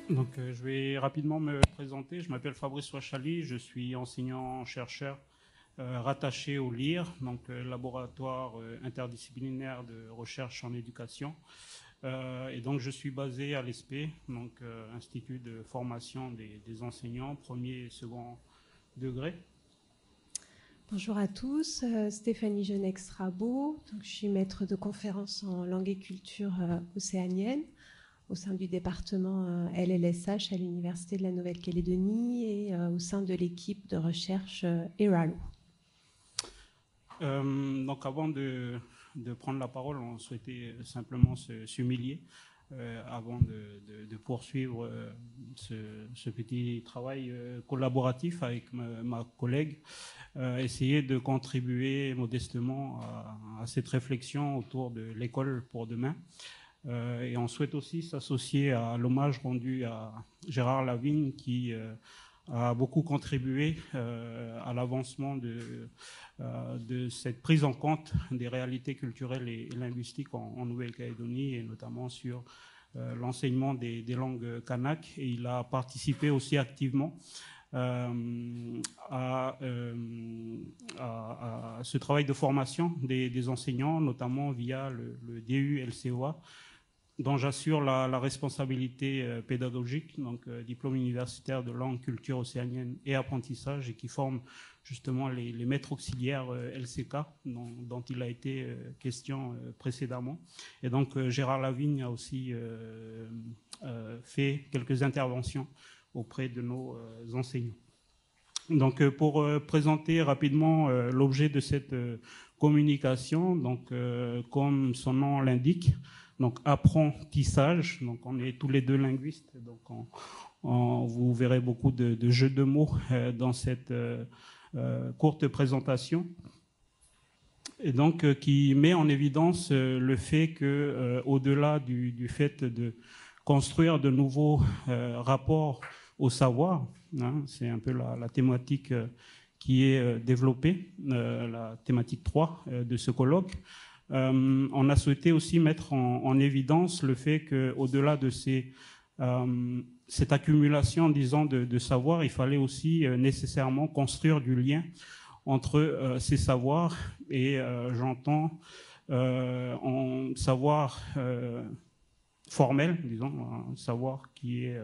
Je vais rapidement me présenter. Je m'appelle Fabrice Ouachali, je suis enseignant-chercheur rattaché au LIR, laboratoire interdisciplinaire de recherche en éducation. Et donc je suis basé à l'ESP, Institut de formation des enseignants, premier et second degré. Bonjour à tous, Stéphanie Genex-Rabot. Je suis maître de conférences en langue et culture océanienne au sein du département LLSH à l'Université de la Nouvelle-Calédonie et au sein de l'équipe de recherche ERALO. Avant de prendre la parole, on souhaitait simplement s'humilier avant de poursuivre ce petit travail collaboratif avec ma collègue, essayer de contribuer modestement à cette réflexion autour de l'école pour demain. Et on souhaite aussi s'associer à l'hommage rendu à Gérard Lavigne qui a beaucoup contribué à l'avancement de cette prise en compte des réalités culturelles et linguistiques en Nouvelle-Calédonie et notamment sur l'enseignement des langues kanak. Et il a participé aussi activement à ce travail de formation des enseignants, notamment via le DU-LCOA, dont j'assure la responsabilité pédagogique, diplôme universitaire de langue, culture océanienne et apprentissage, et qui forme justement les maîtres auxiliaires LCK, dont il a été question précédemment. Et donc Gérard Lavigne a aussi fait quelques interventions auprès de nos enseignants. Pour présenter rapidement l'objet de cette communication, comme son nom l'indique, apprentissage, on est tous les deux linguistes, vous verrez beaucoup de jeux de mots dans cette courte présentation, et qui met en évidence le fait que au-delà du fait de construire de nouveaux rapports au savoir, c'est un peu la thématique qui est développée, la thématique 3 de ce colloque. On a souhaité aussi mettre en évidence le fait qu'au-delà de cette accumulation, disons, de savoir, il fallait aussi nécessairement construire du lien entre ces savoirs et j'entends en savoir formel, disons, un savoir qui est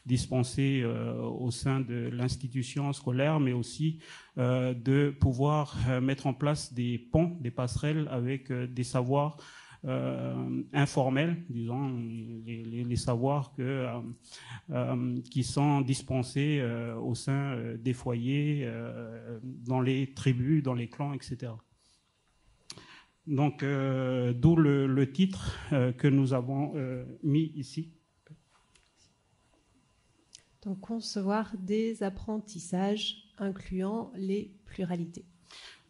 dispensé au sein de l'institution scolaire, mais aussi de pouvoir mettre en place des ponts, des passerelles avec des savoirs informels, disons, les savoirs qui sont dispensés au sein des foyers, dans les tribus, dans les clans, etc. D'où le titre que nous avons mis ici. Donc, concevoir des apprentissages incluant les pluralités.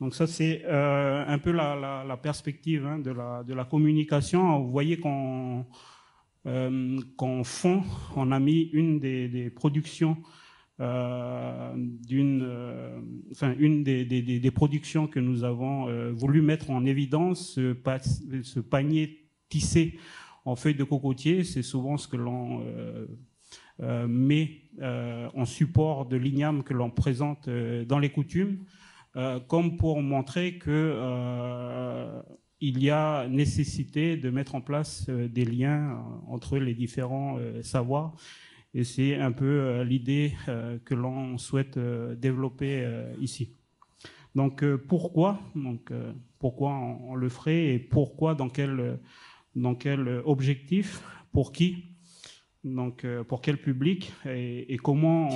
Donc ça, c'est un peu la perspective de la communication. Vous voyez qu'en fond, on a mis une des productions une des productions que nous avons voulu mettre en évidence, ce panier tissé en feuilles de cocotier. C'est souvent ce que l'on met en support de l'igname que l'on présente dans les coutumes, comme pour montrer que il y a nécessité de mettre en place des liens entre les différents savoirs. Et c'est un peu l'idée que l'on souhaite développer ici. Pourquoi on le ferait et pourquoi, dans quel objectif, pour qui, pour quel public et comment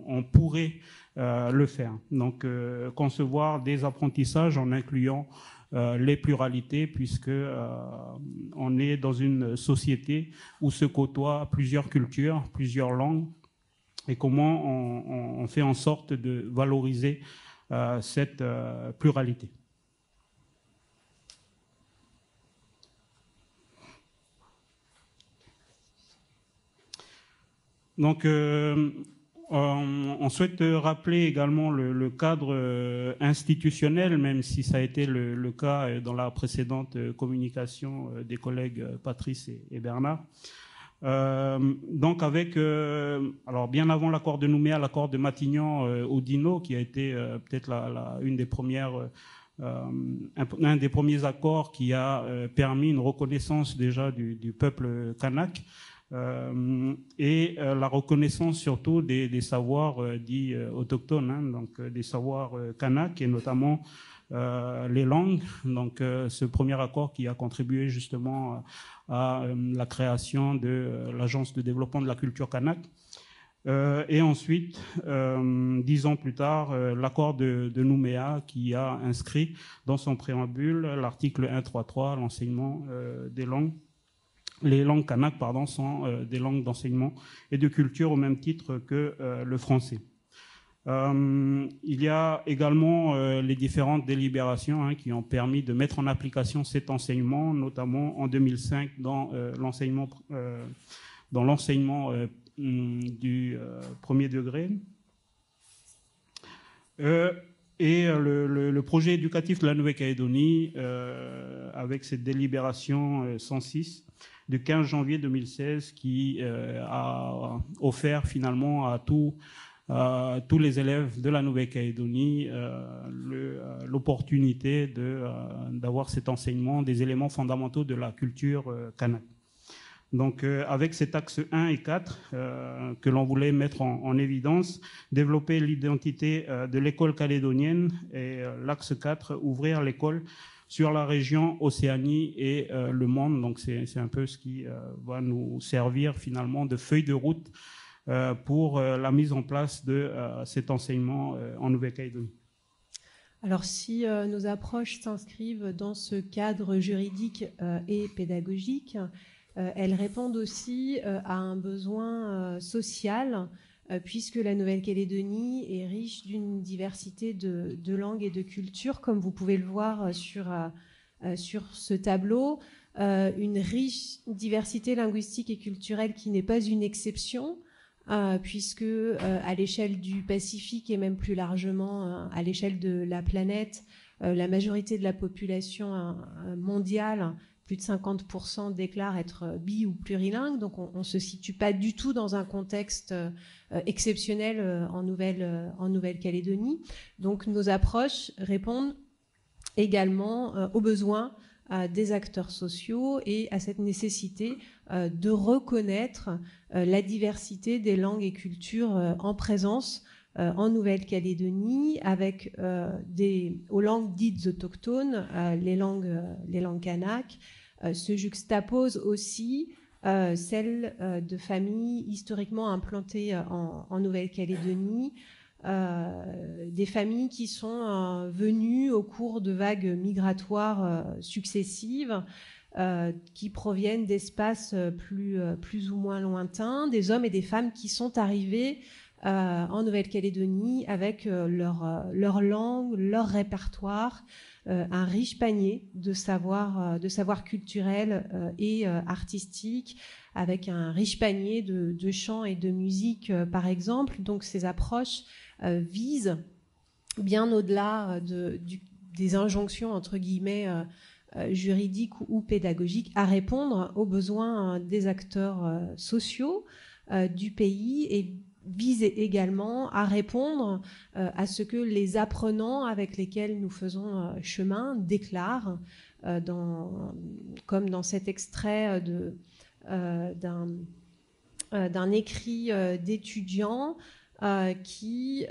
on pourrait le faire. Concevoir des apprentissages en incluant les pluralités, puisque on est dans une société où se côtoient plusieurs cultures, plusieurs langues, et comment on fait en sorte de valoriser cette pluralité. On souhaite rappeler également le cadre institutionnel, même si ça a été le cas dans la précédente communication des collègues Patrice et Bernard. Donc avec, alors bien avant l'accord de Nouméa, l'accord de Matignon-Oudinot, qui a été peut-être une des premières, un des premiers accords qui a permis une reconnaissance déjà du peuple kanak, et la reconnaissance surtout des savoirs dits autochtones, hein, donc des savoirs kanak et notamment les langues. Donc ce premier accord qui a contribué justement à la création de l'Agence de développement de la culture kanak. Et ensuite, 10 ans plus tard, l'accord de Nouméa qui a inscrit dans son préambule l'article 1.3.3, l'enseignement des langues. Les langues kanak, pardon, sont des langues d'enseignement et de culture au même titre que le français. Il y a également les différentes délibérations hein, qui ont permis de mettre en application cet enseignement, notamment en 2005 dans l'enseignement du premier degré. Et le projet éducatif de la Nouvelle-Calédonie, avec cette délibération 106 du 15 janvier 2016, qui a offert finalement à tous les élèves de la Nouvelle-Calédonie l'opportunité d'avoir cet enseignement des éléments fondamentaux de la culture kanak. Donc avec cet axe 1 et 4 que l'on voulait mettre en évidence, développer l'identité de l'école calédonienne, et l'axe 4, ouvrir l'école sur la région Océanie et le monde. Donc c'est un peu ce qui va nous servir finalement de feuille de route pour la mise en place de cet enseignement en Nouvelle-Calédonie. Alors si nos approches s'inscrivent dans ce cadre juridique et pédagogique, elles répondent aussi à un besoin social, puisque la Nouvelle-Calédonie est riche d'une diversité de langues et de cultures, comme vous pouvez le voir sur ce tableau, une riche diversité linguistique et culturelle qui n'est pas une exception, puisque à l'échelle du Pacifique et même plus largement à l'échelle de la planète, la majorité de la population mondiale, plus de 50% déclarent être bi ou plurilingue, donc on ne se situe pas du tout dans un contexte exceptionnel en Nouvelle-Calédonie. Donc nos approches répondent également aux besoins des acteurs sociaux et à cette nécessité de reconnaître la diversité des langues et cultures en présence en Nouvelle-Calédonie, avec aux langues dites autochtones, les langues kanak, se juxtaposent aussi celles de familles historiquement implantées en Nouvelle-Calédonie, des familles qui sont venues au cours de vagues migratoires successives, qui proviennent d'espaces plus ou moins lointains, des hommes et des femmes qui sont arrivés en Nouvelle-Calédonie avec leur langue, leur répertoire, un riche panier de savoirs culturels et artistiques, avec un riche panier de chants et de musique, par exemple. Donc ces approches visent, bien au-delà des injonctions, entre guillemets, juridiques ou pédagogiques, à répondre aux besoins des acteurs sociaux du pays, et vise également à répondre à ce que les apprenants avec lesquels nous faisons chemin déclarent, comme dans cet extrait d'un écrit d'étudiants qui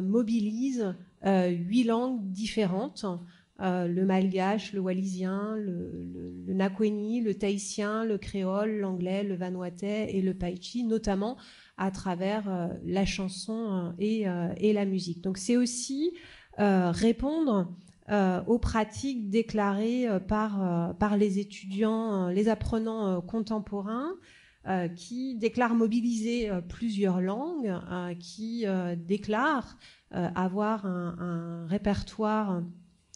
mobilise 8 langues différentes, le malgache, le wallisien, le nakweni, le tahitien, le créole, l'anglais, le vanuatais et le païchi, notamment à travers la chanson et la musique. Donc c'est aussi répondre aux pratiques déclarées par les étudiants, les apprenants contemporains, qui déclarent mobiliser plusieurs langues, qui déclarent avoir un répertoire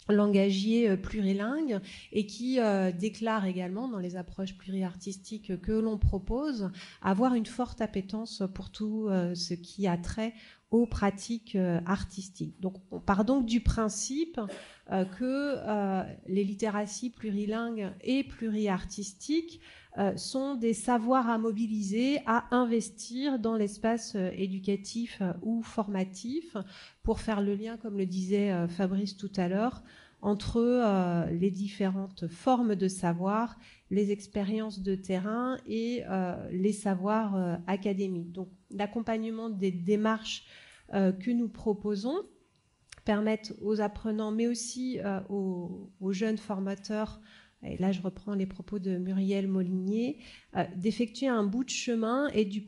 langagier plurilingue, et qui déclare également dans les approches pluriartistiques que l'on propose avoir une forte appétence pour tout ce qui a trait aux pratiques artistiques. Donc, on part donc du principe que les littératies plurilingues et pluriartistiques sont des savoirs à mobiliser, à investir dans l'espace éducatif ou formatif pour faire le lien, comme le disait Fabrice tout à l'heure, entre les différentes formes de savoir, les expériences de terrain et les savoirs académiques. Donc, l'accompagnement des démarches que nous proposons permettent aux apprenants, mais aussi aux jeunes formateurs, et là je reprends les propos de Muriel Molinier, d'effectuer un bout de chemin et de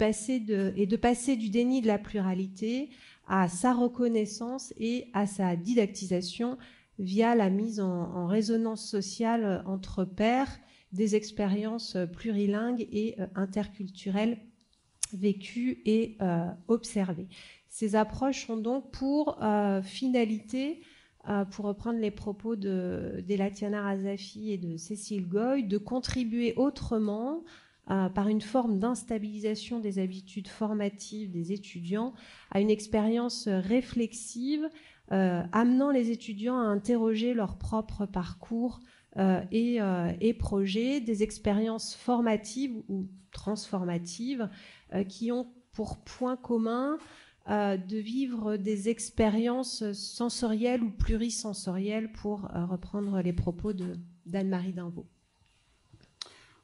passer du déni de la pluralité à sa reconnaissance et à sa didactisation via la mise en résonance sociale entre pairs des expériences plurilingues et interculturelles vécues et observées. Ces approches ont donc pour finalité, pour reprendre les propos d'Elatiana Razafi et de Cécile Goy, de contribuer autrement, par une forme d'instabilisation des habitudes formatives des étudiants, à une expérience réflexive, amenant les étudiants à interroger leur propre parcours et projets, des expériences formatives ou transformatives qui ont pour point commun de vivre des expériences sensorielles ou plurisensorielles, pour reprendre les propos d'Anne-Marie Dinvaux.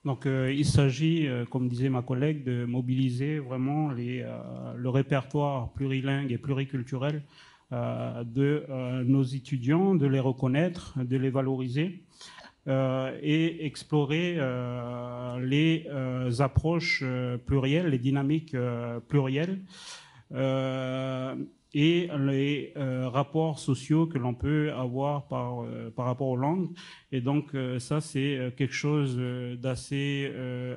Donc, il s'agit, comme disait ma collègue, de mobiliser vraiment le répertoire plurilingue et pluriculturel de nos étudiants, de les reconnaître, de les valoriser et explorer les approches plurielles, les dynamiques plurielles et les rapports sociaux que l'on peut avoir par rapport aux langues. Et donc ça, c'est quelque chose d'assez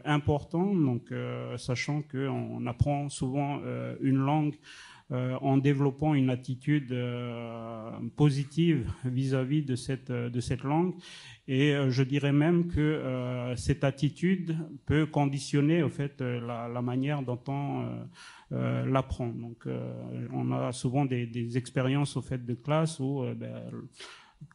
important, donc sachant qu'on apprend souvent une langue en développant une attitude positive vis-à-vis de cette langue. Et je dirais même que cette attitude peut conditionner au fait la manière dont on l'apprend. Donc on a souvent des expériences au fait de classe où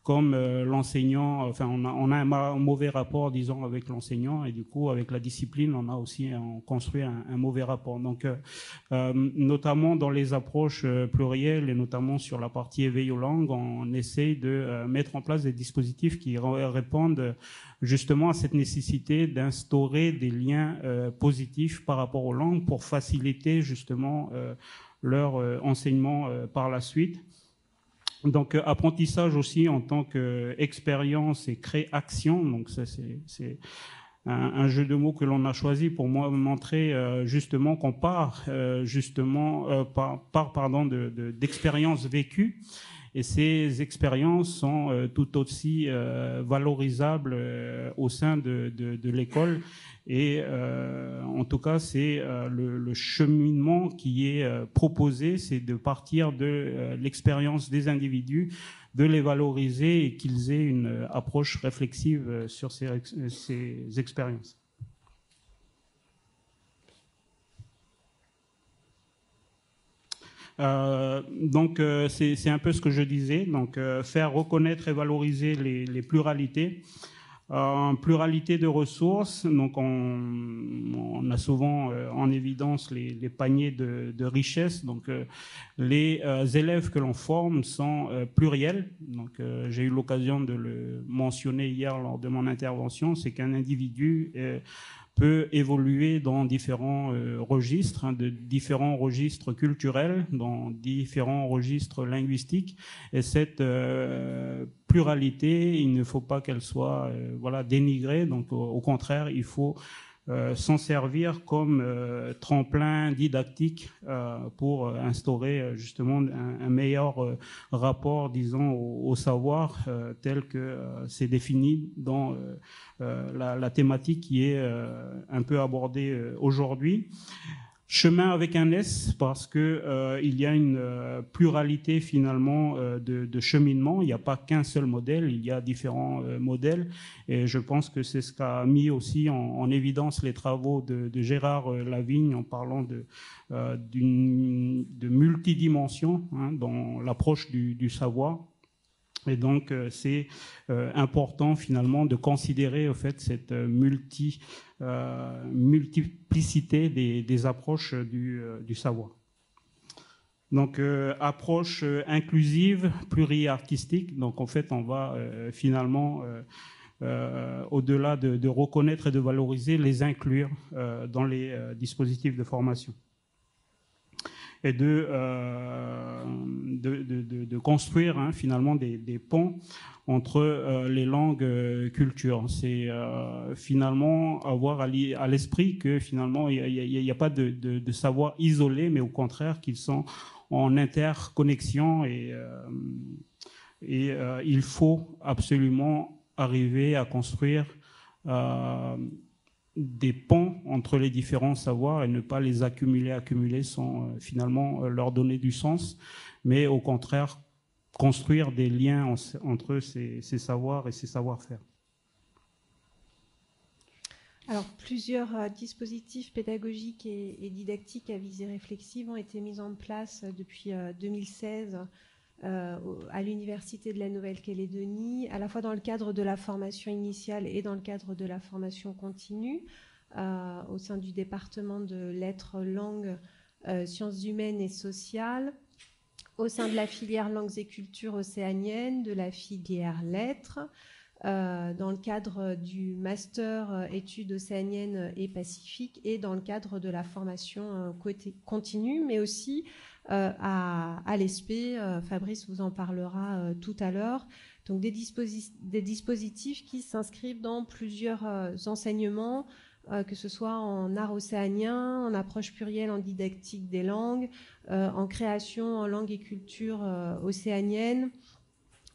comme l'enseignant, enfin on a un mauvais rapport, disons, avec l'enseignant, et du coup avec la discipline on a aussi construit un mauvais rapport. Donc notamment dans les approches plurielles et notamment sur la partie éveil aux langues, on essaye de mettre en place des dispositifs qui répondent justement à cette nécessité d'instaurer des liens positifs par rapport aux langues pour faciliter justement leur enseignement par la suite. Donc apprentissage aussi en tant qu'expérience et création, donc ça c'est un jeu de mots que l'on a choisi pour montrer justement qu'on part d'expériences vécues, et ces expériences sont tout aussi valorisables au sein de l'école. Et en tout cas, c'est le cheminement qui est proposé, c'est de partir de l'expérience des individus, de les valoriser et qu'ils aient une approche réflexive sur ces expériences. Donc c'est un peu ce que je disais, donc faire reconnaître et valoriser les pluralités. Pluralité de ressources, donc on a souvent en évidence les paniers de richesse. Donc les élèves que l'on forme sont pluriels. Donc j'ai eu l'occasion de le mentionner hier lors de mon intervention, c'est qu'un individu peut évoluer dans différents registres, de différents registres culturels, dans différents registres linguistiques. Et cette pluralité, il ne faut pas qu'elle soit dénigrée. Donc, au contraire, il faut s'en servir comme tremplin didactique pour instaurer justement un meilleur rapport, disons, au savoir tel que c'est défini dans la thématique qui est un peu abordée aujourd'hui. Chemin avec un S parce que il y a une pluralité finalement de cheminement. Il n'y a pas qu'un seul modèle, il y a différents modèles. Et je pense que c'est ce qu'a mis aussi en évidence les travaux de Gérard Lavigne en parlant de multidimension dans l'approche du savoir. Et donc, c'est important finalement de considérer au fait cette multiplicité des approches du savoir. Donc, approche inclusive, pluriartistique. Donc, en fait, on va finalement, au-delà de reconnaître et de valoriser, les inclure dans les dispositifs de formation. Et de construire finalement des ponts entre les langues cultures. C'est finalement avoir à l'esprit que finalement il n'y a pas de savoir isolé, mais au contraire qu'ils sont en interconnexion et il faut absolument arriver à construire des ponts entre les différents savoirs et ne pas les accumuler sans finalement leur donner du sens, mais au contraire construire des liens entre ces savoirs et ces savoir-faire. Alors, plusieurs dispositifs pédagogiques et didactiques à visée réflexive ont été mis en place depuis 2016 à l'Université de la Nouvelle-Calédonie, à la fois dans le cadre de la formation initiale et dans le cadre de la formation continue, au sein du département de lettres, langues, sciences humaines et sociales, au sein de la filière langues et cultures océaniennes, de la filière lettres, dans le cadre du master études océaniennes et pacifiques et dans le cadre de la formation continue, mais aussi à l'ESP. Fabrice vous en parlera tout à l'heure. Donc des dispositifs qui s'inscrivent dans plusieurs enseignements, que ce soit en art océanien, en approche plurielle, en didactique des langues, en création en langue et culture océanienne,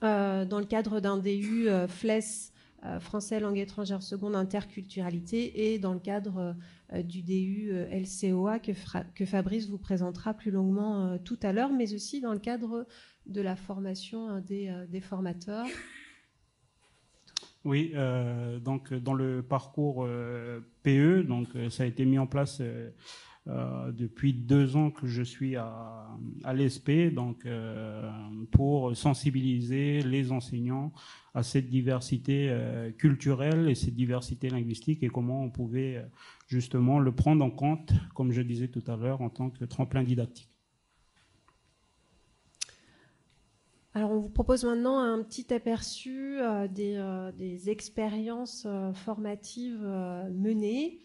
dans le cadre d'un DU FLES, français langue étrangère seconde interculturalité, et dans le cadre du DU LCOA que Fabrice vous présentera plus longuement tout à l'heure, mais aussi dans le cadre de la formation des formateurs. Oui, donc dans le parcours PE, donc ça a été mis en place depuis 2 ans que je suis à l'ESP, donc pour sensibiliser les enseignants à cette diversité culturelle et cette diversité linguistique et comment on pouvait justement le prendre en compte, comme je disais tout à l'heure, en tant que tremplin didactique. Alors, on vous propose maintenant un petit aperçu des expériences formatives menées,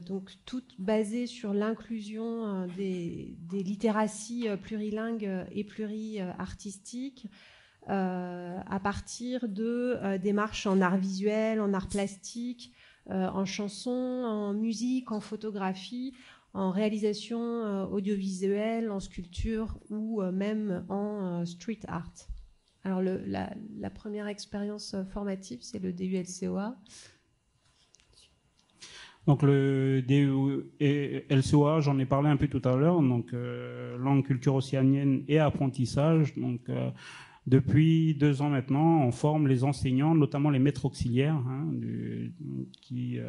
donc toutes basées sur l'inclusion des littératies plurilingues et pluriartistiques, à partir de démarches en art visuel, en art plastique, en chanson, en musique, en photographie, en réalisation audiovisuelle, en sculpture ou même en street art. Alors la première expérience formative, c'est le DU LCOA. Donc le DU LCOA, j'en ai parlé un peu tout à l'heure, donc langue, culture océanienne et apprentissage. Donc depuis 2 ans maintenant, on forme les enseignants, notamment les maîtres auxiliaires, qui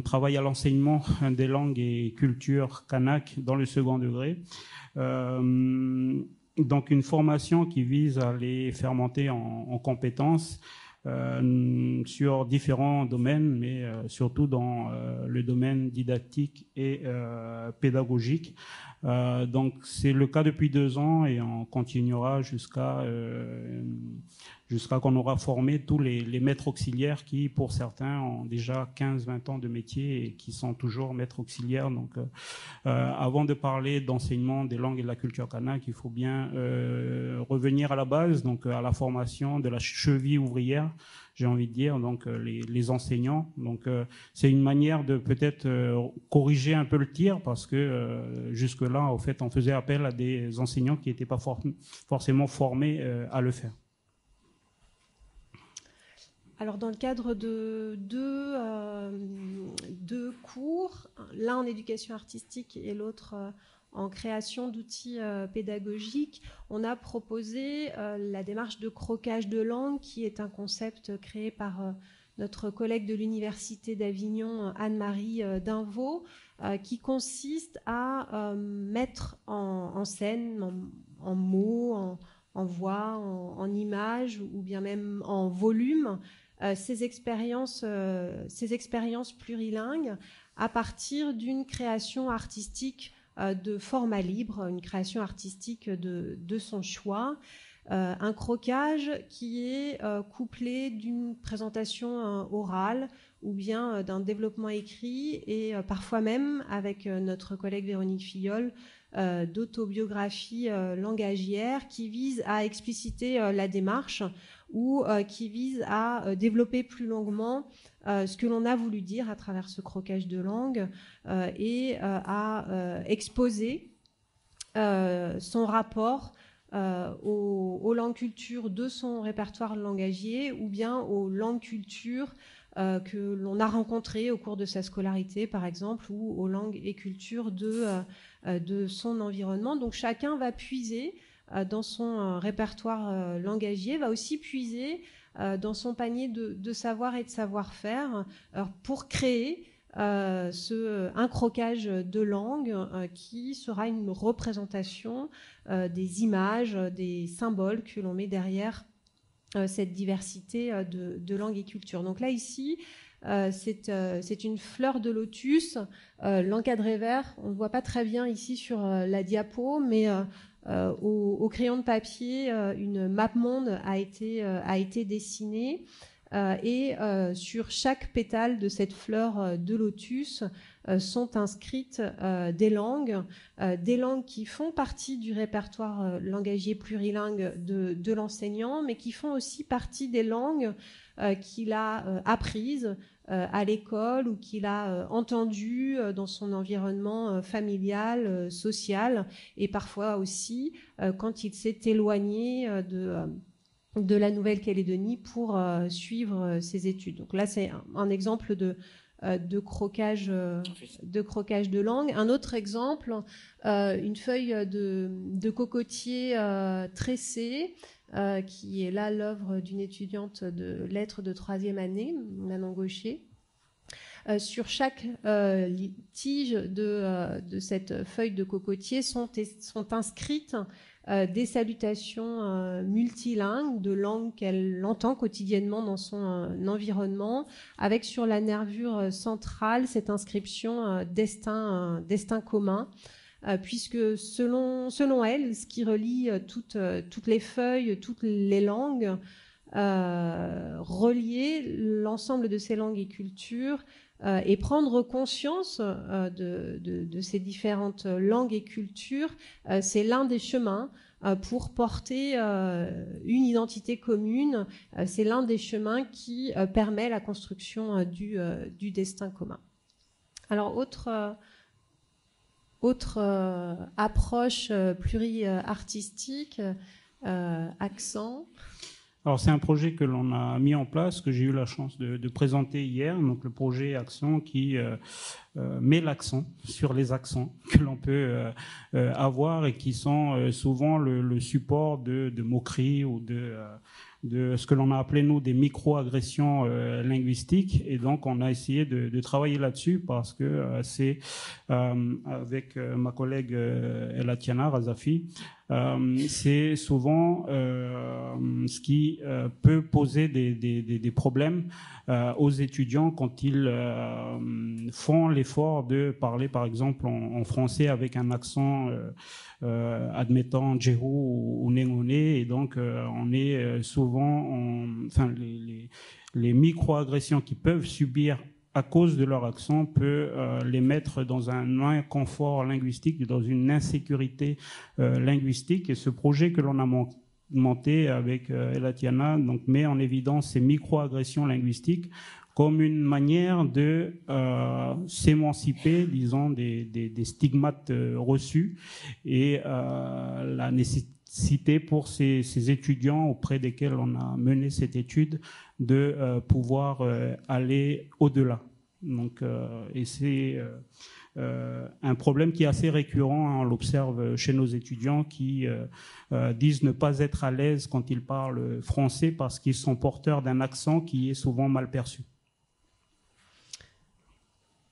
travaillent à l'enseignement des langues et cultures kanak dans le second degré. Donc une formation qui vise à les faire monter en compétences sur différents domaines, mais surtout dans le domaine didactique et pédagogique. Donc c'est le cas depuis 2 ans et on continuera jusqu'à qu'on aura formé tous les maîtres auxiliaires qui, pour certains, ont déjà 15-20 ans de métier et qui sont toujours maîtres auxiliaires. Donc avant de parler d'enseignement des langues et de la culture kanak, il faut bien revenir à la base, donc à la formation de la cheville ouvrière, j'ai envie de dire, donc les enseignants. Donc c'est une manière de peut-être corriger un peu le tir, parce que jusque-là, en fait, on faisait appel à des enseignants qui n'étaient pas forcément formés à le faire. Alors, dans le cadre de deux cours, l'un en éducation artistique et l'autre en création d'outils pédagogiques, on a proposé la démarche de croquage de langue, qui est un concept créé par notre collègue de l'Université d'Avignon, Anne-Marie Dinvaux, qui consiste à mettre en scène, en mots, en voix, en images ou bien même en volume, ces expériences plurilingues à partir d'une création artistique de format libre, une création artistique de son choix. Un croquage qui est couplé d'une présentation orale ou bien d'un développement écrit et parfois même, avec notre collègue Véronique Filleul, d'autobiographie langagière qui vise à expliciter la démarche ou qui vise à développer plus longuement ce que l'on a voulu dire à travers ce croquage de langue et à exposer son rapport aux langues cultures de son répertoire langagier ou bien aux langues cultures que l'on a rencontrées au cours de sa scolarité, par exemple, ou aux langues et cultures de son environnement. Donc chacun va puiser dans son répertoire langagier, va aussi puiser dans son panier de savoir et de savoir-faire pour créer un croquage de langue qui sera une représentation des images, des symboles que l'on met derrière cette diversité de langues et cultures. Donc là, ici, c'est une fleur de lotus, l'encadré vert. On ne voit pas très bien ici sur la diapo, mais au crayon de papier, une map monde a été dessinée. Et sur chaque pétale de cette fleur de lotus sont inscrites des langues qui font partie du répertoire langagier plurilingue de l'enseignant, mais qui font aussi partie des langues qu'il a apprises à l'école ou qu'il a entendues dans son environnement familial, social, et parfois aussi quand il s'est éloigné de la Nouvelle-Calédonie pour suivre ses études. Donc là, c'est un exemple de croquage de langue. Un autre exemple, une feuille de cocotier tressée, qui est là l'œuvre d'une étudiante de lettres de 3e année, Manon Gaucher. Sur chaque tige de cette feuille de cocotier sont inscrites des salutations multilingues de langues qu'elle entend quotidiennement dans son environnement, avec sur la nervure centrale cette inscription destin commun, puisque selon elle, ce qui relie toutes les feuilles, toutes les langues, relier l'ensemble de ces langues et cultures et prendre conscience de ces différentes langues et cultures, c'est l'un des chemins pour porter une identité commune. C'est l'un des chemins qui permet la construction du destin commun. Alors, autre approche pluri-artistique, Accent. Alors c'est un projet que l'on a mis en place, que j'ai eu la chance de présenter hier, donc le projet Accent qui met l'accent sur les accents que l'on peut avoir et qui sont souvent le support de moqueries ou de ce que l'on a appelé, nous, des micro-agressions linguistiques. Et donc, on a essayé de travailler là-dessus parce que c'est, avec ma collègue Elatiana Razafi, c'est souvent ce qui peut poser des problèmes aux étudiants quand ils font l'effort de parler, par exemple, en français avec un accent admettant Djehou ou Nengone, et donc on est souvent les micro-agressions qu'ils peuvent subir à cause de leur accent peut les mettre dans un inconfort linguistique, dans une insécurité linguistique. Et ce projet que l'on a monté avec Elatiana donc met en évidence ces micro-agressions linguistiques comme une manière de s'émanciper, disons, des stigmates reçus et la citer pour ces étudiants auprès desquels on a mené cette étude de pouvoir aller au-delà. Donc, et c'est un problème qui est assez récurrent, hein, on l'observe chez nos étudiants qui disent ne pas être à l'aise quand ils parlent français parce qu'ils sont porteurs d'un accent qui est souvent mal perçu.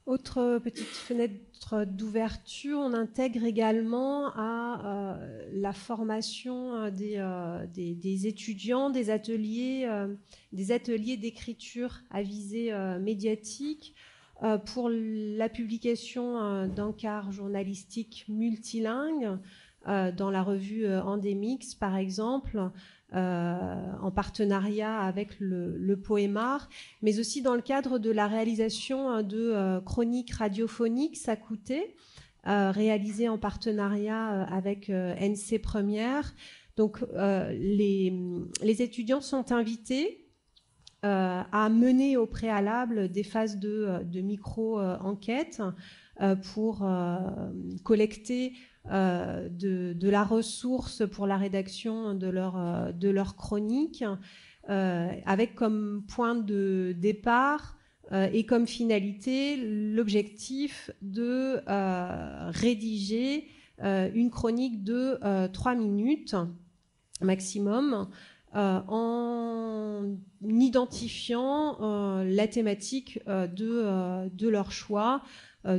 Autre petite fenêtre d'ouverture, on intègre également à la formation des étudiants, des ateliers d'écriture à visée médiatique pour la publication d'encarts journalistiques multilingues dans la revue Endemix, par exemple, en partenariat avec le Poémar, mais aussi dans le cadre de la réalisation de chroniques radiophoniques Sakouté, réalisées en partenariat avec NC Première. Donc les étudiants sont invités à mener au préalable des phases de micro-enquête pour collecter de la ressource pour la rédaction de leur chronique, avec comme point de départ et comme finalité l'objectif de rédiger une chronique de 3 minutes maximum, en identifiant la thématique de leur choix.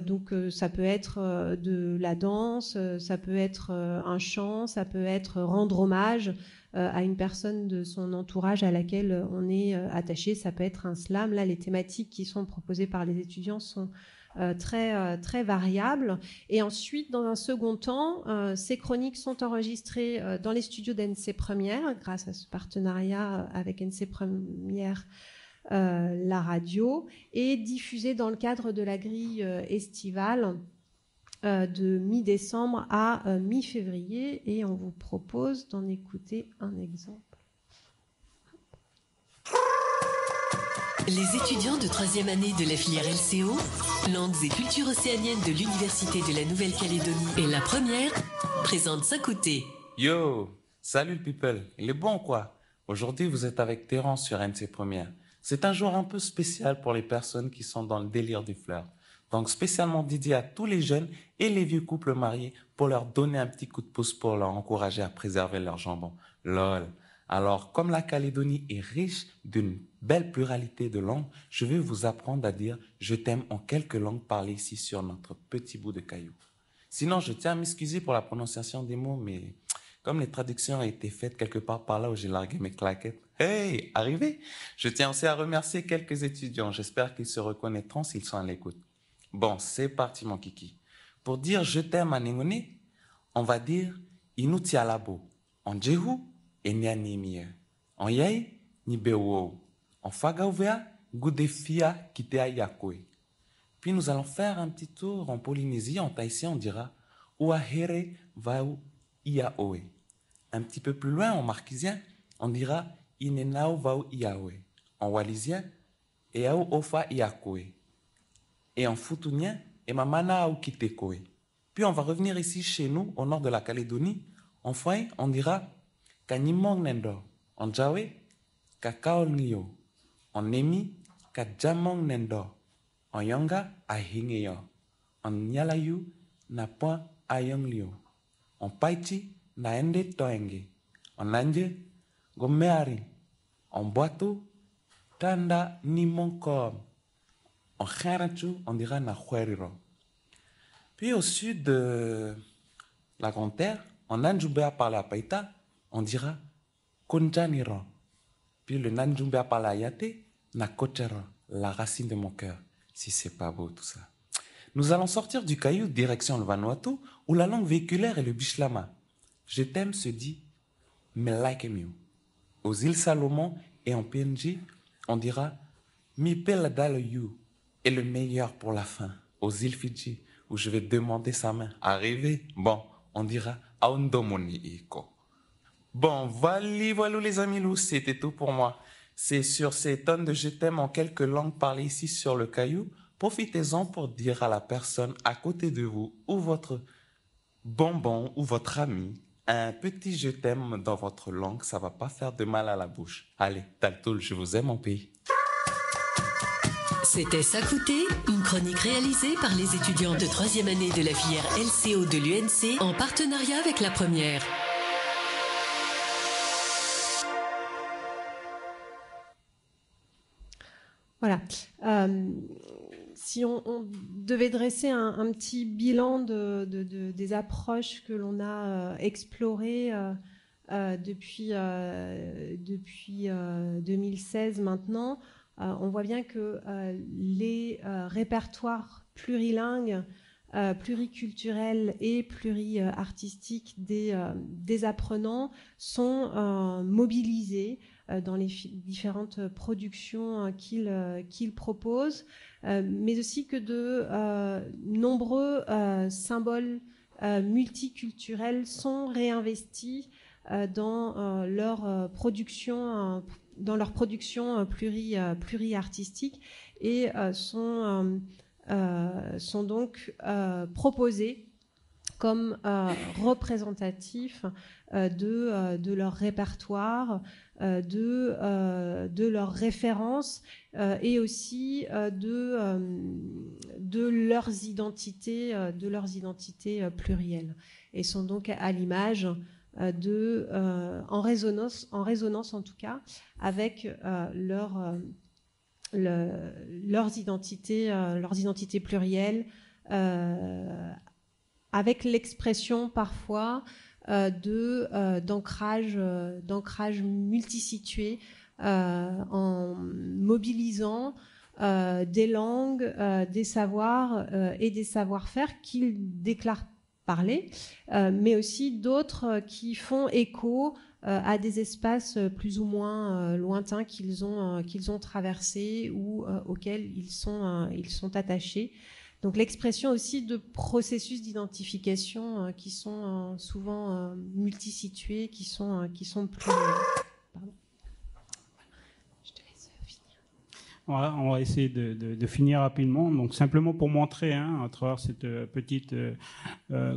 Donc ça peut être de la danse, ça peut être un chant, ça peut être rendre hommage à une personne de son entourage à laquelle on est attaché, ça peut être un slam. Là, les thématiques qui sont proposées par les étudiants sont très variables. Et ensuite, dans un second temps, ces chroniques sont enregistrées dans les studios d'NC Première, grâce à ce partenariat avec NC Première, la radio, et diffusée dans le cadre de la grille estivale de mi-décembre à mi-février. Et on vous propose d'en écouter un exemple. Les étudiants de 3e année de la filière LCO, langues et cultures océaniennes de l'Université de la Nouvelle-Calédonie et la première, présentent Sakouté. Yo, salut le people, il est bon quoi? Aujourd'hui vous êtes avec Terence sur NC Première. C'est un jour un peu spécial pour les personnes qui sont dans le délire du flirt. Donc spécialement dédié à tous les jeunes et les vieux couples mariés pour leur donner un petit coup de pouce pour leur encourager à préserver leur jambon. Lol. Alors, comme la Calédonie est riche d'une belle pluralité de langues, je vais vous apprendre à dire « je t'aime » en quelques langues parlées ici sur notre petit bout de caillou. Sinon, je tiens à m'excuser pour la prononciation des mots, mais comme les traductions ont été faites quelque part par là où j'ai largué mes claquettes, hey, arrivé! Je tiens aussi à remercier quelques étudiants. J'espère qu'ils se reconnaîtront s'ils sont à l'écoute. Bon, c'est parti mon kiki. Pour dire « je t'aime » en Némoné, on va dire « inutialabo » en Djehu et Nianimie. En Yei, ni Bewo. En Fagauvea, Goudefia, Kitea Yakoe. Puis nous allons faire un petit tour en Polynésie. En tahitien, on dira Uahere Vau Iaoe. Un petit peu plus loin, en marquisien, on dira Inenao Vau Iaoe. En wallisien, Eau Ofa Iakoe. Et en foutounien, Emamana Au Kitekoe. Puis on va revenir ici chez nous, au nord de la Calédonie. En Fouay, on dira Kanimong Nendo. En Jawe, Kakao Nio. En Nemi, Kajamong Nendo. En Yonga, Ahingeyo. En Nyalayu, Napoi Ayong Liu. En Paiti, Naende Toenge. En Nanje, Gomeari. En Boato, Tanda Nimonkom. En Kheranchu, on dira Nahueriro. Puis au sud de la Grande Terre, en Nanjoumbea par la Païta, on dira Konjaniro. Puis le Nanjoumbea par la Yate, Nakochero, la racine de mon cœur. Si c'est pas beau tout ça. Nous allons sortir du caillou direction le Vanuatu, où la langue véhiculaire est le Bishlama. Je t'aime se dit me like you. Aux îles Salomon et en PNG, on dira mi peladalo you est le meilleur pour la fin. Aux îles Fidji, où je vais demander sa main. Arrivé, bon, on dira aundomoni iko. Bon, voilà les amis loups, c'était tout pour moi. C'est sur ces tonnes de je t'aime en quelques langues parlées ici sur le caillou. Profitez-en pour dire à la personne à côté de vous ou votre bonbon ou votre ami Un petit je t'aime dans votre langue, ça va pas faire de mal à la bouche. Allez, Taltoul, je vous aime mon pays. C'était S'Acouter, une chronique réalisée par les étudiants de 3e année de la filière LCO de l'UNC en partenariat avec la première. Voilà. Si on devait dresser un petit bilan des approches que l'on a explorées depuis 2016 maintenant, on voit bien que les répertoires plurilingues, pluriculturels et pluriartistiques des apprenants sont mobilisés dans les différentes productions qu'ils proposent, mais aussi que de nombreux symboles multiculturels sont réinvestis dans leur production pluriartistique et sont donc proposés comme représentatifs de leur répertoire, de leurs références et aussi de leurs identités plurielles, et sont donc à l'image en résonance en tout cas avec leurs identités plurielles, avec l'expression parfois d'ancrage multisitué, en mobilisant des langues, des savoirs et des savoir-faire qu'ils déclarent parler, mais aussi d'autres qui font écho à des espaces plus ou moins lointains qu'ils ont traversés ou auxquels ils sont attachés. Donc l'expression aussi de processus d'identification qui sont souvent multisitués, qui sont plus... Pardon. Je te laisse finir. On va essayer de finir rapidement. Donc simplement pour montrer à travers cette petite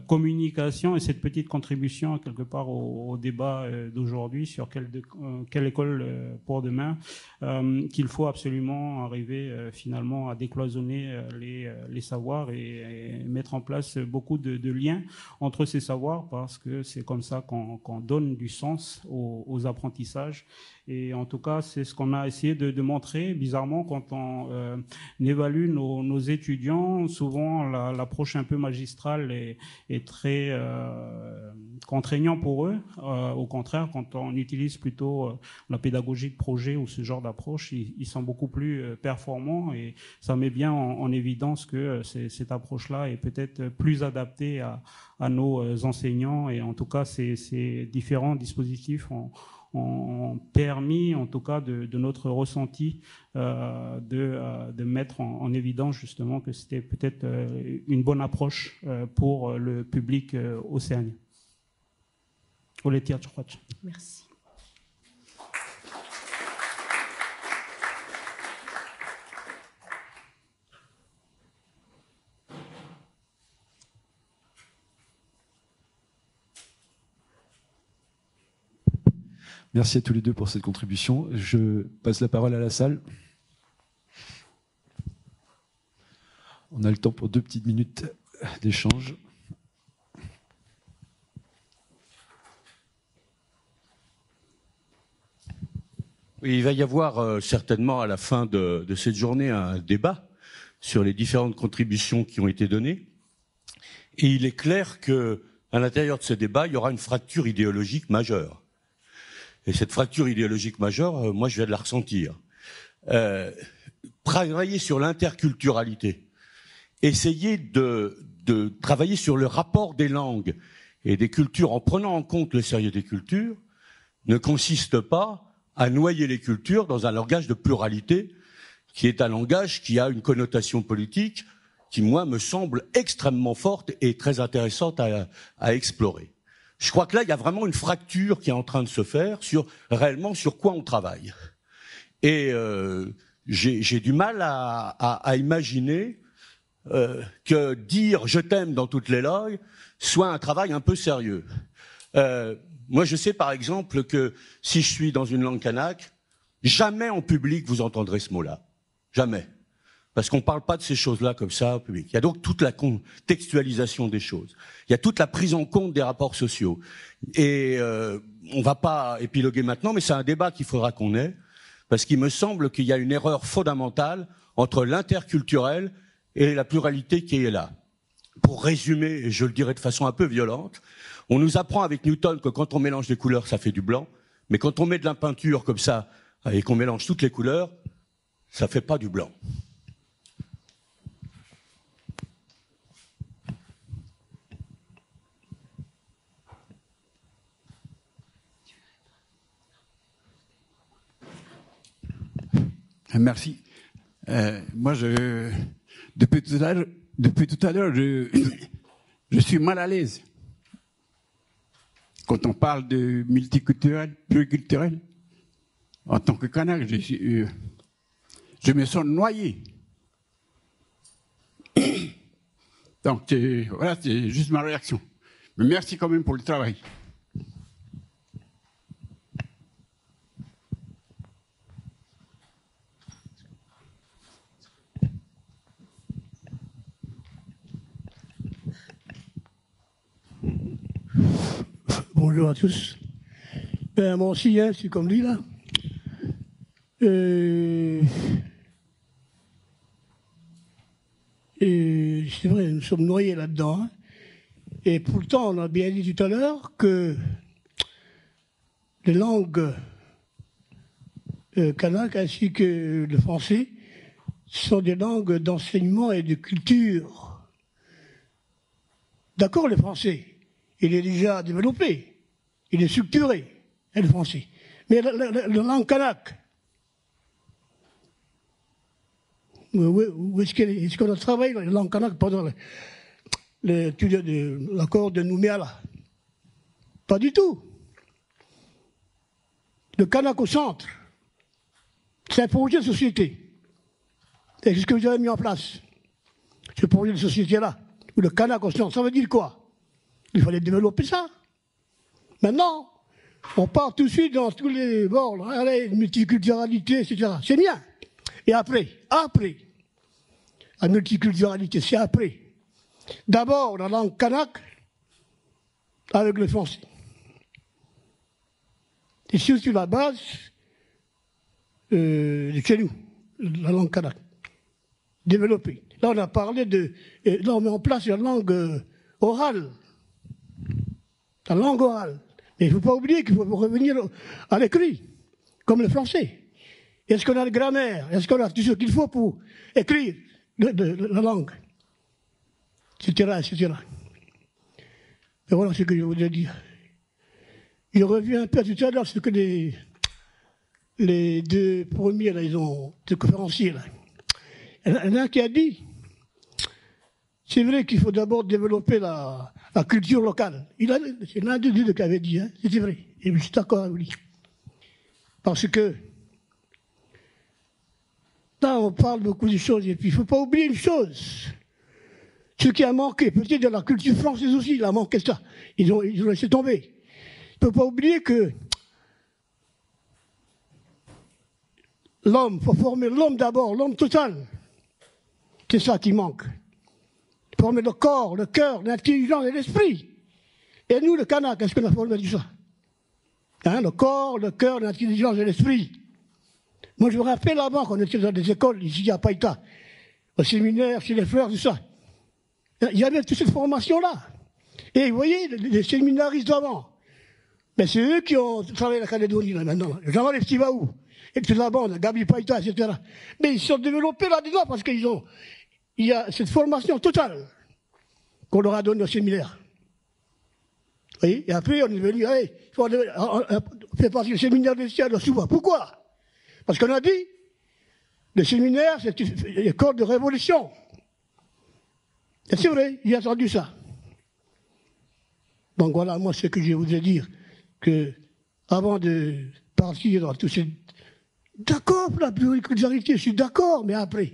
communication et cette petite contribution quelque part au débat d'aujourd'hui sur quelle école pour demain, qu'il faut absolument arriver finalement à décloisonner les savoirs et mettre en place beaucoup de liens entre ces savoirs, parce que c'est comme ça qu'on donne du sens aux apprentissages. Et en tout cas, c'est ce qu'on a essayé de montrer. Bizarrement, quand on évalue nos étudiants, souvent l'approche un peu magistrale est très contraignant pour eux. Au contraire, quand on utilise plutôt la pédagogie de projet ou ce genre d'approche, ils sont beaucoup plus performants, et ça met bien en évidence que cette approche-là est peut-être plus adaptée à nos enseignants. Et en tout cas, ces différents dispositifs ont permis, en tout cas de notre ressenti, de mettre en évidence justement que c'était peut-être une bonne approche pour le public océanien. Merci. Merci à tous les deux pour cette contribution. Je passe la parole à la salle. On a le temps pour 2 petites minutes d'échange. Oui, il va y avoir certainement à la fin de cette journée un débat sur les différentes contributions qui ont été données. Et il est clair que, à l'intérieur de ce débat, il y aura une fracture idéologique majeure. Et cette fracture idéologique majeure, moi, je viens de la ressentir. Travailler sur l'interculturalité, essayer de travailler sur le rapport des langues et des cultures en prenant en compte le sérieux des cultures, ne consiste pas à noyer les cultures dans un langage de pluralité, qui est un langage qui a une connotation politique qui, moi, me semble extrêmement forte et très intéressante à explorer. Je crois que là, il y a vraiment une fracture qui est en train de se faire réellement sur quoi on travaille. Et j'ai du mal à imaginer que dire « je t'aime » dans toutes les langues soit un travail un peu sérieux. Moi, je sais par exemple que si je suis dans une langue kanak, jamais en public vous entendrez ce mot-là. Jamais. Parce qu'on ne parle pas de ces choses-là comme ça au public. Il y a donc toute la contextualisation des choses. Il y a toute la prise en compte des rapports sociaux. Et on ne va pas épiloguer maintenant, mais c'est un débat qu'il faudra qu'on ait, parce qu'il me semble qu'il y a une erreur fondamentale entre l'interculturel et la pluralité qui est là. Pour résumer, et je le dirais de façon un peu violente, on nous apprend avec Newton que quand on mélange des couleurs, ça fait du blanc, mais quand on met de la peinture comme ça et qu'on mélange toutes les couleurs, ça ne fait pas du blanc. Merci. Moi, depuis tout à l'heure, je suis mal à l'aise. Quand on parle de multiculturel, pluriculturel, en tant que Kanak, je me sens noyé. Donc, voilà, c'est juste ma réaction. Mais merci quand même pour le travail. Bonjour à tous. Ben, moi aussi, hein, je suis comme lui, là. C'est vrai, nous sommes noyés là-dedans. Hein. Et pourtant, on a bien dit tout à l'heure que les langues kanak ainsi que le français sont des langues d'enseignement et de culture. D'accord, le français, il est déjà développé, il est structuré, hein, le français. Mais la langue kanak, où est-ce qu'on a travaillé la langue kanak pendant l'accord de Nouméa là? Pas du tout. Le kanak au centre, c'est un projet de société. C'est ce que vous avez mis en place, ce projet de société-là, où le kanak au centre. Ça veut dire quoi? Il fallait développer ça. Maintenant, on part tout de suite dans tous les bords, allez, multiculturalité, etc. C'est bien. Et après, la multiculturalité, c'est après. D'abord, la langue kanak avec le français. Et surtout la base de chez nous, la langue kanak. Développée. Là, on a parlé là, on met en place la langue orale. La langue orale. Mais il ne faut pas oublier qu'il faut revenir à l'écrit, comme le français. Est-ce qu'on a la grammaire? Est-ce qu'on a tout ce qu'il faut pour écrire la langue? Etc., etc. Et voilà ce que je voudrais dire. Il revient un peu tout à l'heure ce que les deux premiers, là, ils ont, deux conférenciers, là. Il y en a un qui a dit, c'est vrai qu'il faut d'abord développer la culture locale. C'est l'un des deux qui avait dit, hein, c'est vrai. Et je suis d'accord avec lui. Parce que là, on parle beaucoup de choses, et puis il ne faut pas oublier une chose. Ce qui a manqué, peut-être de la culture française aussi, il a manqué ça. Ils ont laissé tomber. Il ne faut pas oublier que l'homme, il faut former l'homme d'abord, l'homme total. C'est ça qui manque. Former le corps, le cœur, l'intelligence et l'esprit. Et nous, le kanak, est-ce qu'on a formé tout ça? Hein, le corps, le cœur, l'intelligence et l'esprit. Moi, je me rappelle avant, quand on était dans des écoles, ici à Païta, au séminaire, chez les fleurs, tout ça. Il y avait toute cette formation-là. Et vous voyez, les séminaristes d'avant, mais c'est eux qui ont travaillé la Calédonie, là, maintenant. Jean-Marie Stivaou, et toute la bande, Gabi Païta, etc. Mais ils se sont développés là-dedans parce il y a cette formation totale qu'on leur a donnée au séminaire. Vous voyez? Et après, on est venu, allez, il faut faire partie du séminaire des ciels de Souva. Pourquoi? Parce qu'on a dit, le séminaire, c'est une école de révolution. Et c'est vrai, j'ai entendu ça. Donc voilà, moi, ce que je voudrais dire, que avant de partir dans tout ce... D'accord pour la pluriculturalité, je suis d'accord, mais après.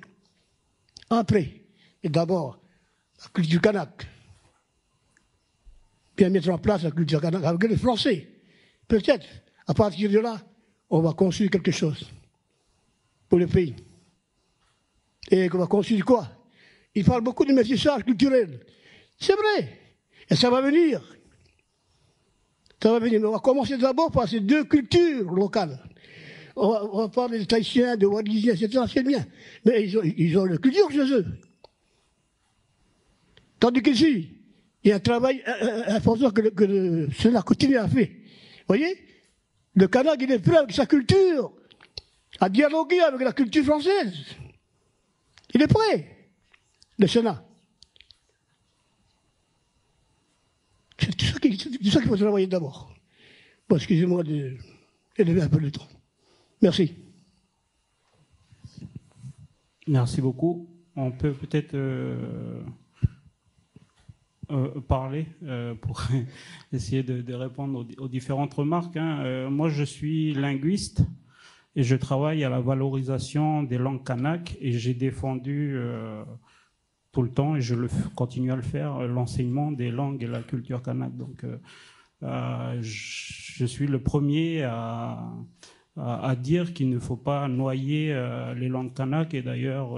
Et d'abord, la culture kanak. bien mettre en place la culture kanak avec les Français. Peut-être, à partir de là, on va construire quelque chose pour le pays. Et qu'on va construire quoi? Il parle beaucoup de métissage culturel. C'est vrai. Et ça va venir. Ça va venir. Mais on va commencer d'abord par ces deux cultures locales. On va parler des Tahitiens, des Wallisiens, etc. C'est bien. Mais ils ont la culture chez eux. Tandis qu'ici, il y a un travail important que le Sénat continue à faire. Vous voyez? Le Kanak, il est prêt avec sa culture à dialoguer avec la culture française. Il est prêt, le Sénat. C'est tout ça qu'il faut travailler d'abord. Bon, excusez-moi d'élever un peu le ton. Merci. Merci beaucoup. On peut peut-être parler pour essayer de répondre aux différentes remarques. Moi, je suis linguiste et je travaille à la valorisation des langues kanak et j'ai défendu tout le temps, et je continue à le faire, l'enseignement des langues et la culture kanak. Donc, je suis le premier à dire qu'il ne faut pas noyer les langues kanak, et d'ailleurs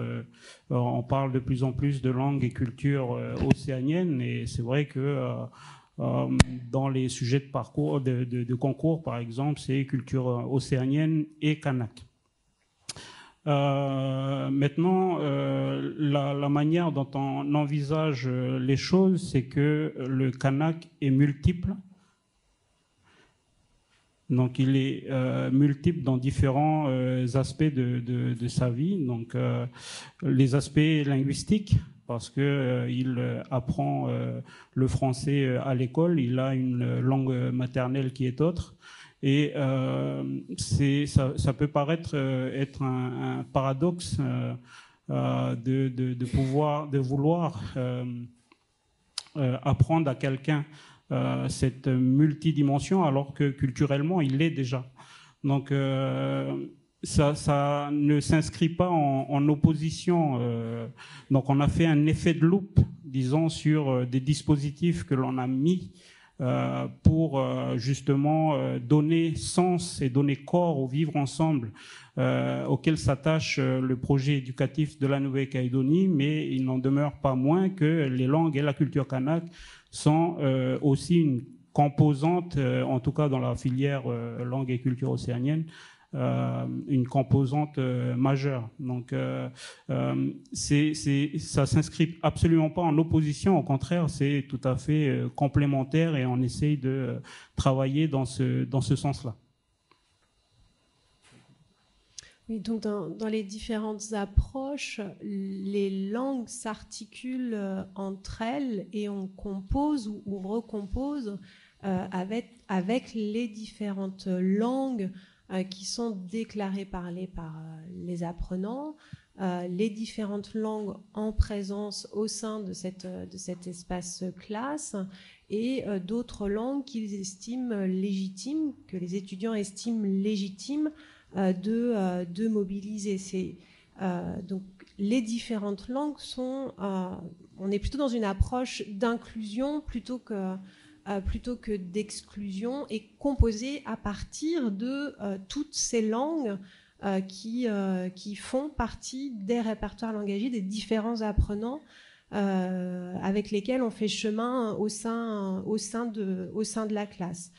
on parle de plus en plus de langues et cultures océaniennes, et c'est vrai que dans les sujets de parcours, de concours par exemple, c'est culture océanienne et kanak. Maintenant, la manière dont on envisage les choses, c'est que le kanak est multiple. Donc, il est multiple dans différents aspects de sa vie. Donc, les aspects linguistiques, parce que il apprend le français à l'école, il a une langue maternelle qui est autre. Et ça peut paraître être un paradoxe de vouloir apprendre à quelqu'un cette multidimension, alors que culturellement, il l'est déjà. Donc, ça ne s'inscrit pas en opposition. Donc, on a fait un effet de loupe, disons, sur des dispositifs que l'on a mis pour justement donner sens et donner corps au vivre ensemble auquel s'attache le projet éducatif de la Nouvelle-Calédonie, mais il n'en demeure pas moins que les langues et la culture kanak sont aussi une composante, en tout cas dans la filière langue et culture océanienne, une composante majeure. Donc, ça s'inscrit absolument pas en opposition. Au contraire, c'est tout à fait complémentaire, et on essaye de travailler dans ce sens-là. Oui, donc dans les différentes approches, les langues s'articulent entre elles et on compose ou recompose avec les différentes langues qui sont déclarées parlées par les apprenants, les différentes langues en présence au sein de cet espace classe, et d'autres langues qu'ils estiment légitimes, que les étudiants estiment légitimes de mobiliser. Donc les différentes langues sont, on est plutôt dans une approche d'inclusion plutôt que d'exclusion, et composée à partir de toutes ces langues qui font partie des répertoires langagiers des différents apprenants avec lesquels on fait chemin au sein de la classe.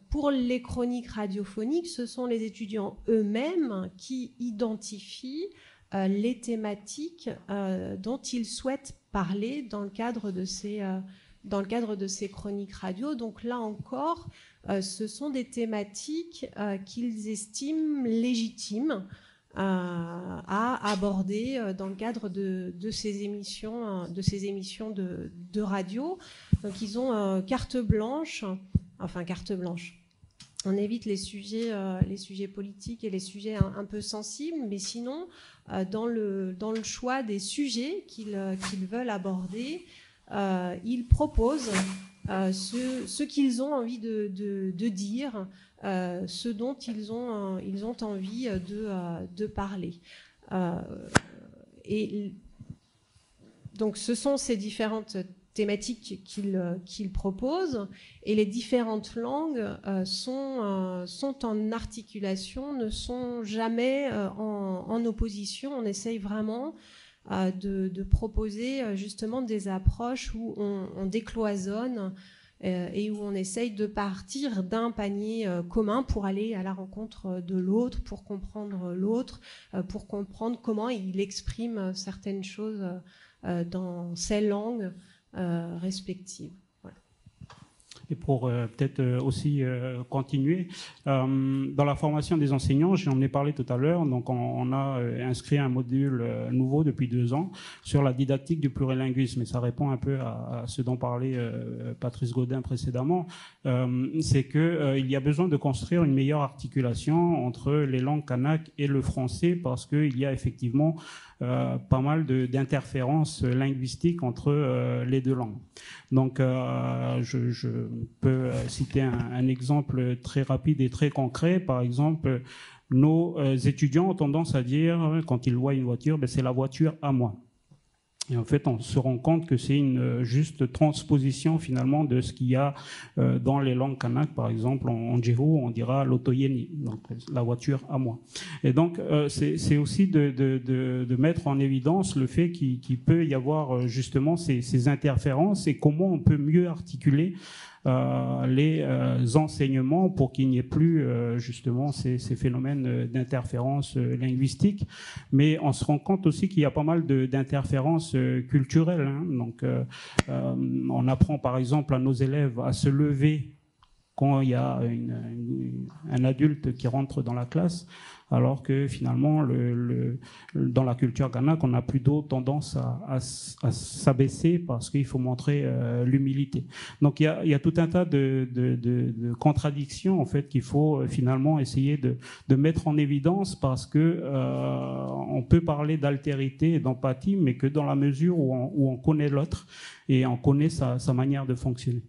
Pour les chroniques radiophoniques, ce sont les étudiants eux-mêmes qui identifient les thématiques dont ils souhaitent parler dans le cadre de ces chroniques radio. Donc là encore, ce sont des thématiques qu'ils estiment légitimes à aborder dans le cadre de ces émissions de radio. Donc ils ont carte blanche. On évite les sujets politiques et les sujets un peu sensibles, mais sinon, dans le choix des sujets qu'ils veulent aborder, ils proposent ce qu'ils ont envie de dire, ce dont ils ont envie de parler. Et donc, ce sont ces différentes thématiques qu'il propose, et les différentes langues sont en articulation, ne sont jamais en opposition. On essaye vraiment de proposer justement des approches où on décloisonne et où on essaye de partir d'un panier commun pour aller à la rencontre de l'autre, pour comprendre l'autre, pour comprendre comment il exprime certaines choses dans ses langues respectives. Voilà. Et pour peut-être aussi continuer, dans la formation des enseignants, j'en ai parlé tout à l'heure, donc on a inscrit un module nouveau depuis 2 ans sur la didactique du plurilinguisme, et ça répond un peu à ce dont parlait Patrice Gaudin précédemment. C'est qu'il y a besoin de construire une meilleure articulation entre les langues kanak et le français, parce qu'il y a effectivement pas mal d'interférences linguistiques entre les 2 langues. Donc, je peux citer un exemple très rapide et très concret. Par exemple, nos étudiants ont tendance à dire, quand ils voient une voiture, c'est la voiture à moi. Et en fait, on se rend compte que c'est une juste transposition finalement de ce qu'il y a dans les langues kanak. Par exemple, en Djého, on dira l'autoyeni, donc la voiture à moi. Et donc, c'est aussi de mettre en évidence le fait qu'il peut y avoir justement ces interférences et comment on peut mieux articuler les enseignements pour qu'il n'y ait plus justement ces phénomènes d'interférence linguistique. Mais on se rend compte aussi qu'il y a pas mal d'interférences culturelles. Hein. Donc, on apprend par exemple à nos élèves à se lever quand il y a un adulte qui rentre dans la classe, alors que finalement, dans la culture kanak, on a plutôt tendance à s'abaisser parce qu'il faut montrer l'humilité. Donc il y a tout un tas de contradictions en fait qu'il faut finalement essayer de mettre en évidence, parce que on peut parler d'altérité et d'empathie, mais que dans la mesure où on connaît l'autre et on connaît sa manière de fonctionner.